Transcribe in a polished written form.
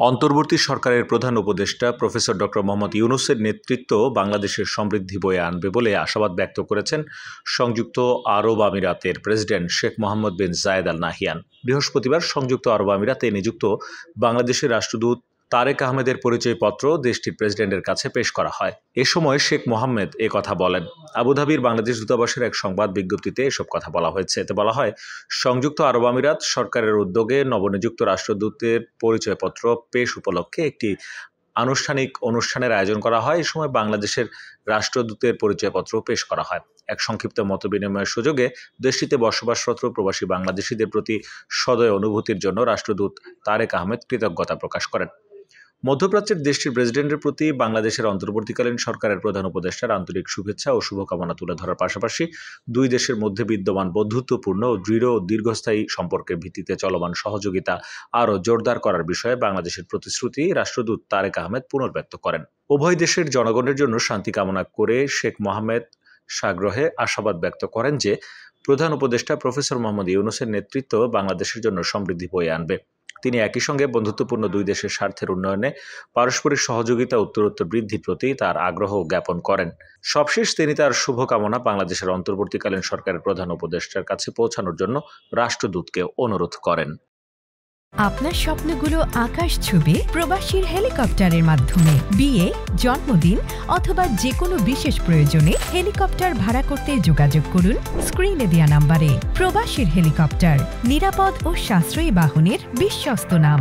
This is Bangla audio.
অন্তর্বর্তী সরকারের প্রধান উপদেষ্টা প্রফেসর ড. মোহাম্মদ ইউনূসের নেতৃত্ব বাংলাদেশের সমৃদ্ধি বয়ে আনবে বলে আশাবাদ ব্যক্ত করেছেন সংযুক্ত আরব আমিরাতের প্রেসিডেন্ট শেখ মোহাম্মদ বিন জায়েদ আল নাহিয়ান। বৃহস্পতিবার সংযুক্ত আরব আমিরাতে নিযুক্ত বাংলাদেশের রাষ্ট্রদূত তারেক আহমেদের পরিচয়পত্র দেশটির প্রেসিডেন্টের কাছে পেশ করা হয়। এ সময় শেখ মোহাম্মদ কথা বলেন। আবুধাবির বাংলাদেশ দূতাবাসের এক সংবাদ বিজ্ঞপ্তিতে এসব কথা বলা হয়েছে। এতে বলা হয়, সংযুক্ত আরব আমিরাত সরকারের উদ্যোগে নবনিযুক্ত রাষ্ট্রদূতের পরিচয়পত্র পেশ উপলক্ষে একটি আনুষ্ঠানিক অনুষ্ঠানের আয়োজন করা হয়। এই সময় বাংলাদেশের রাষ্ট্রদূতের পরিচয়পত্র পেশ করা হয়। এক সংক্ষিপ্ত মতবিনিময়ের সুযোগে দেশটিতে বসবাসরত প্রবাসী বাংলাদেশিদের প্রতি সদয় অনুভূতির জন্য রাষ্ট্রদূত তারেক আহমেদ কৃতজ্ঞতা প্রকাশ করেন। মধ্যপ্রাচ্যের দেশটির প্রেসিডেন্টের প্রতি বাংলাদেশের অন্তর্বর্তীকালীন সরকারের প্রধান উপদেষ্টার আন্তরিক শুভেচ্ছা ও শুভকামনা তুলে ধরার পাশাপাশি দুই দেশের মধ্যে বিদ্যমান বন্ধুত্বপূর্ণ ও দৃঢ় ও দীর্ঘস্থায়ী সম্পর্কের ভিত্তিতে চলমান সহযোগিতা আরও জোরদার করার বিষয়ে বাংলাদেশের প্রতিশ্রুতি রাষ্ট্রদূত তারেক আহমেদ পুনর্ব্যক্ত করেন। উভয় দেশের জনগণের জন্য শান্তি কামনা করে শেখ মোহাম্মদ সাগ্রহে আশাবাদ ব্যক্ত করেন যে প্রধান উপদেষ্টা প্রফেসর মোহাম্মদ ইউনূসের নেতৃত্ব বাংলাদেশের জন্য সমৃদ্ধি বয়ে আনবে। তিনি একই সঙ্গে বন্ধুত্বপূর্ণ দুই দেশের স্বার্থের উন্নয়নে পারস্পরিক সহযোগিতা উত্তরোত্তর বৃদ্ধির প্রতি তার আগ্রহ জ্ঞাপন করেন। সবশেষ তিনি তার শুভকামনা বাংলাদেশের অন্তর্বর্তীকালীন সরকারের প্রধান উপদেষ্টার কাছে পৌঁছানোর জন্য রাষ্ট্রদূতকে অনুরোধ করেন। আপনার স্বপ্নগুলো আকাশ ছুবে প্রবাসীর হেলিকপ্টারের মাধ্যমে। বিয়ে, জন্মদিন অথবা যে কোনো বিশেষ প্রয়োজনে হেলিকপ্টার ভাড়া করতে যোগাযোগ করুন স্ক্রিনে দেয়া নাম্বারে। প্রবাসীর হেলিকপ্টার, নিরাপদ ও সাশ্রয়ী বাহনের বিশ্বস্ত নাম।